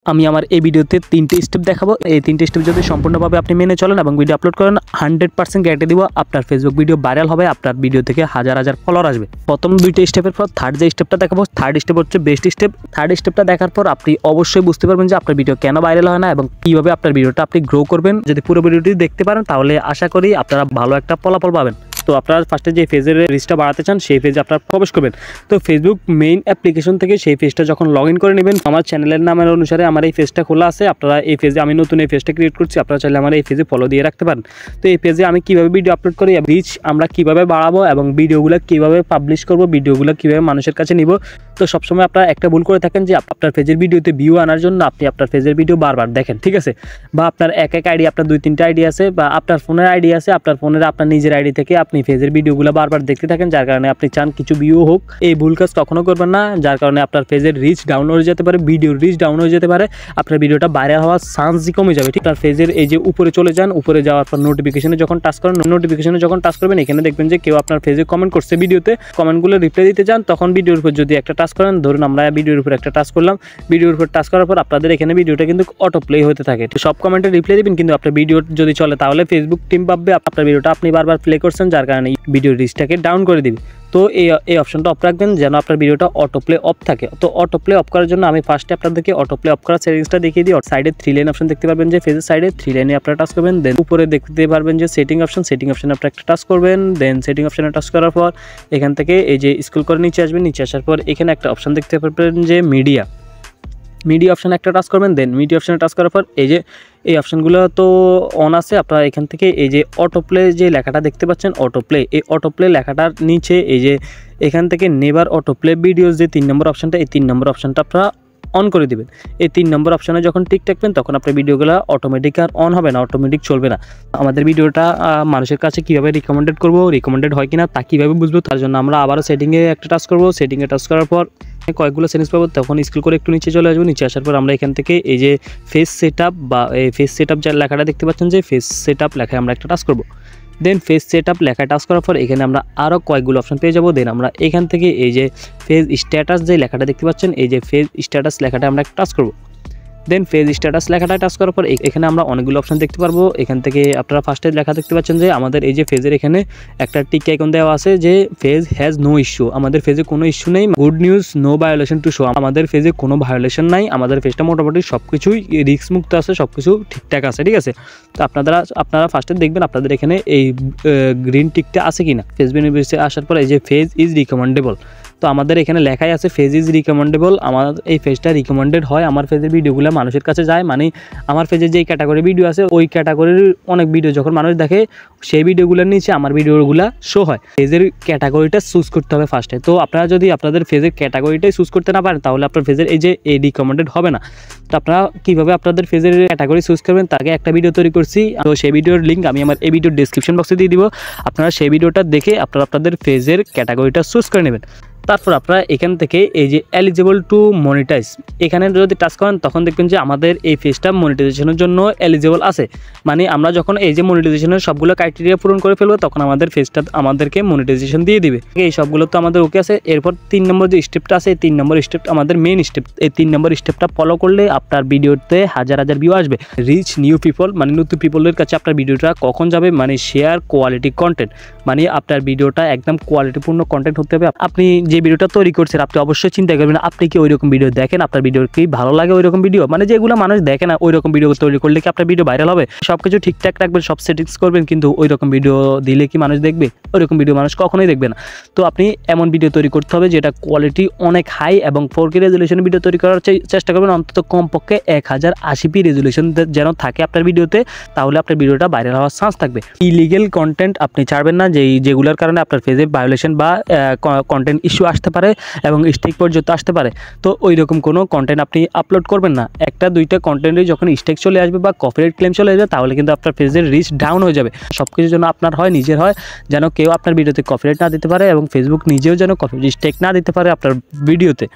আমি আমার এই ভিডিওতে 3টে স্টেপ দেখাবো। এই 3টে স্টেপ যদি সম্পূর্ণভাবে আপনি মেনে চলেন এবং ভিডিও আপলোড করেন 100% গ্যারান্টি দিব আপনার ফেসবুক ভিডিও ভাইরাল হবে, আপনার ভিডিও থেকে হাজার হাজার ফলোয়ার আসবে। প্রথম 2টে স্টেপের পর থার্ড যে স্টেপটা দেখাবো, থার্ড স্টেপ হচ্ছে বেস্ট স্টেপ। থার্ড স্টেপটা দেখার পর আপনি অবশ্যই বুঝতে পারবেন যে আপনার ভিডিও কেন ভাইরাল হয় না এবং কীভাবে আপনার ভিডিওটা আপনি গ্রো করবেন। যদি পুরো ভিডিওটি দেখতে পারেন তাহলে আশা করি আপনারা ভালো একটা ফলাফল পাবেন। তো আপনারা ফার্স্টে যে ফেজের রিচটা বাড়াতে চান সেই ফেজে আপনারা প্রবেশ করবেন। তো ফেসবুক মেইন অ্যাপ্লিকেশন থেকে সেই ফেজটা যখন লগ ইন করে নেবেন, আমার চ্যানেলের নামের অনুসারে আমার এই ফেজটা খোলা আছে। আপনারা এই ফেজে আমি নতুন এই ফেজটা ক্রিয়েট করছি, আপনারা চাইলে আমার এই ফেজে ফলো দিয়ে রাখতে পারেন। তো এই ফেজে আমি কীভাবে ভিডিও আপলোড করি, রিচ আমরা কীভাবে বাড়াবো এবং ভিডিওগুলো কীভাবে পাবলিশ করবো, ভিডিওগুলো কীভাবে মানুষের কাছে নিব। তো সবসময় আপনারা একটা ভুল করে থাকেন যে আপনার ফেজের ভিডিওতে ভিউ আনার জন্য আপনি আপনার ফেজের ভিডিও বারবার দেখেন, ঠিক আছে, বা আপনার এক আইডি, আপনার 2-3টা আইডি আছে, বা আপনার ফোনের আইডি আছে, আপনার ফোনের আপনার নিজের আইডি থেকে আপনি ফেজের ভিডিওগুলো বারবার দেখতে থাকেন, যার কারণে আপনি চান কিছু ভিউ হোক। এই ভুল কাজ কখনো করবেন না, যার কারণে আপনার ফেজের রিচ ডাউন হয়ে যেতে পারে, ভিডিওর রিচ ডাউন হয়ে যেতে পারে, আপনার ভিডিওটা ভাইরাল হওয়ার চান্সই কমে যাবে। ঠিক, আপনার ফেজের এই যে উপরে চলে যান, উপরে যাওয়ার পর নোটিফিকেশনে যখন টাচ করেন, নোটিফিকেশনে যখন টাচ করবেন এখানে দেখবেন যে কেউ আপনার ফেজে কমেন্ট করছে, ভিডিওতে কমেন্টগুলো রিপ্লাই দিতে চান, তখন ভিডিওর উপর যদি একটা টাচ করেন, ধরুন আমরা ভিডিওর উপর একটা টাচ করলাম, ভিডিওর উপর টাচ করার পর আপনাদের এখানে ভিডিওটা কিন্তু অটো প্লে হতে থাকে। তো সব কমেন্টে রিপ্লাই দিবেন, কিন্তু আপনার ভিডিও যদি চলে তাহলে ফেসবুক টিম ভাববে আপনার ভিডিওটা আপনি বারবার প্লে করছেন, যার কারণে ভিডিওর রিচটাকে ডাউন করে দিবে। তো এই অপশনটা অফ রাখবেন যেন আপনার ভিডিওটা অটো প্লে অফ থাকে। তো অটো প্লে অফ করার জন্য আমি ফার্স্টে আপনাদেরকে অটো প্লে অফ করার সেটিংসটা দেখিয়ে দিই। সাইডে 3 লাইন অপশন দেখতে পারবেন, যে ফেজের সাইডে 3 লাইনে আপনারা টাচ করবেন, দেন উপরে দেখতে পারবেন যে সেটিং অপশনে আপনারা একটা টাচ করবেন, দেন সেটিং অপশনে টাচ করার পর এখান থেকে এই যে স্ক্রল করে নিচে আসবেন, নিচে আসার পর এখানে একটা অপশন দেখতে পারবেন যে মিডিয়া অপশানে একটা টাচ করবেন, দেন মিডিয়া অপশানে টাচ করার পর এই যে এই অপশানগুলো তো অন আছে, আপনারা এখান থেকে এই যে অটো প্লে যে লেখাটা দেখতে পাচ্ছেন, অটো প্লে, এই অটো প্লে লেখাটার নিচে এই যে এখান থেকে নেভার অটো প্লে ভিডিওস যে 3 নম্বর অপশানটা, এই 3 নম্বর অপশানটা আপনারা অন করে দিবেন। এই 3 নম্বর অপশানে যখন টিক থাকবেন তখন আপনার ভিডিওগুলো অটোমেটিক আর অন হবে না, অটোমেটিক চলবে না। আমাদের ভিডিওটা মানুষের কাছে কীভাবে রিকমেন্ডেড করবো, রিকমেন্ডেড হয় কিনা তা কীভাবে বুঝবো, তার জন্য আমরা আবারও সেটিংয়ে একটা টাচ করবো। সেটিংয়ে টাচ করার পর কয়েকগুলো সেটিংস পাবো, তখন স্ক্রল করে একটু নিচে চলে আসবো। নিচে আসার পর আমরা এখান থেকে এই যে ফেস সেটআপ বা এই ফেস সেটআপ যার লেখাটা দেখতে পাচ্ছেন, যে ফেস সেটআপ লেখায় আমরা একটা টাচ করবো। দেন ফেস সেটআপ লেখা টাচ করার পর এখানে আমরা আরও কয়েকগুলো অপশন পেয়ে যাবো। দেন আমরা এখান থেকে এই যে ফেজ স্ট্যাটাস যে লেখাটা দেখতে পাচ্ছেন, এই যে ফেজ স্ট্যাটাস লেখাটা আমরা একটা টাচ করবো। দেন ফেজ স্ট্যাটাস লেখাটা টাচ করার পর এখানে আমরা অনেকগুলো অপশন দেখতে পারবো। এখান থেকে আপনারা ফার্স্টে লেখা দেখতে পাচ্ছেন যে আমাদের এই যে ফেজের এখানে একটা টিক আইকন দেওয়া আছে যে ফেজ হ্যাজ নো ইস্যু, আমাদের ফেজে কোনো ইস্যু নেই, good news, no violation to show, আমাদের ফেজে কোনো ভায়োলেশন নাই, আমাদের ফেজটা মোটামুটি সব কিছুই রিস্ক মুক্ত আছে, সব কিছু ঠিকঠাক আছে, ঠিক আছে। তো আপনারা ফার্স্টে দেখবেন আপনাদের এখানে এই গ্রিন টিকটা আছে কিনা। ফেসবুক ইউনিভার্সিটি আসার পর এই যে ফেজ ইজ রিকমেন্ডেবল, তো আমাদের এখানে লেখাই আছে ফেজ ইজ রিকমেন্ডেবল, আমার এই ফেজটা রিকমেন্ডেড হয়, আমার ফেজের ভিডিওগুলো মানুষের কাছে যায়, মানে আমার ফেজে যেই ক্যাটাগরি ভিডিও আছে ওই ক্যাটাগরির অনেক ভিডিও যখন মানুষ দেখে সেই ভিডিওগুলোর নিচে আমার ভিডিওগুলো শো হয়। ফেজের ক্যাটাগরিটা চুজ করতে হবে ফার্স্টে। তো আপনারা যদি আপনাদের ফেজের ক্যাটাগরিটাই চুজ করতে না পারেন তাহলে আপনার ফেজের এই যে এই রিকমেন্ডেড হবে না। তো আপনারা কীভাবে আপনাদের ফেজের ক্যাটাগরি চুজ করবেন তাকে একটা ভিডিও তৈরি করছি, তো সেই ভিডিওর লিঙ্ক আমি আমার এই ভিডিওর ডেসক্রিপশন বক্সে দিয়ে দিব, আপনারা সেই ভিডিওটা দেখে আপনারা আপনাদের ফেজের ক্যাটাগরিটা চুজ করে নেবেন। তারপর আপনারা এখান থেকে এই যে এলিজিবল টু মনিটাইজ এখানে যদি টাচ করেন তখন দেখবেন যে আমাদের এই ফেজটা মনিটাইজেশনের জন্য এলিজিবল আছে, মানে আমরা যখন এই যে মনিটাইজেশনের সবগুলো ক্রাইটেরিয়া পূরণ করে ফেলবো তখন আমাদের ফেজটা আমাদেরকে মনিটাইজেশন দিয়ে দিবে। এই সবগুলো তো আমাদের ওকে আছে। এরপর 3 নম্বর যে স্টেপটা আছে, এই 3 নম্বর স্টেপ আমাদের মেইন স্টেপ। এই 3 নম্বর স্টেপটা ফলো করলে আপনার ভিডিওতে হাজার হাজার ভিউ আসবে। রিচ নিউ পিপল, মানে নতুন পিপলের কাছে আপনার ভিডিওটা কখন যাবে, মানে শেয়ার কোয়ালিটি কন্টেন্ট, মানে আপনার ভিডিওটা একদম কোয়ালিটিপূর্ণ কন্টেন্ট হতে হবে। আপনি যে ভিডিওটা তৈরি করছেন আপনি অবশ্যই চিন্তা করবেন আপনি কি ওইরকম ভিডিও দেখেন, আপনার ভিডিও কি ভালো লাগে ওইরকম ভিডিও, মানে যেগুলো মানুষ দেখে না ওইরকম ভিডিও তৈরি করলে কি আপনার ভিডিও ভাইরাল হবে। সবকিছু ঠিকঠাক রাখবেন, সব সেটিংস করবেন, কিন্তু ওইরকম ভিডিও দিলে কি মানুষ দেখবে? ওইরকম ভিডিও মানুষ কখনোই দেখবে না। তো আপনি এমন ভিডিও তৈরি করতে হবে যেটা কোয়ালিটি অনেক হাই এবং 4K রেজুলেশন ভিডিও তৈরি করার চেষ্টা করবেন, অন্তত কমপক্ষে 1080p রেজুলেশন যেন থাকে আপনার ভিডিওতে, তাহলে আপনার ভিডিওটা ভাইরাল হওয়ার চান্স থাকবে। ইলিগেল কন্টেন্ট আপনি ছাড়বেন না, যেগুলোর কারণে আপনার ফেজে ভায়োলেশন বা কন্টেন্ট ইস্যু আসতে পারে এবং স্ট্রাইক পর্যন্ত আসতে পারে। তো ওই রকম কোনো কন্টেন্ট আপনি আপলোড করবেন না। 1-2টা কন্টেন্টে যখন স্ট্রাইক চলে আসবে বা কপিরাইট ক্লেম চলে আসবে তাহলে কিন্তু আপনার ফেজের রিচ ডাউন হয়ে যাবে। সব কিছুর জন্য আপনার হয় নিজের হয় যেন কেউ আপনার ভিডিওতে কপিরাইট না দিতে পারে এবং ফেসবুক নিজেও যেন কপিরাইট স্ট্রাইক না দিতে পারে আপনার ভিডিওতে।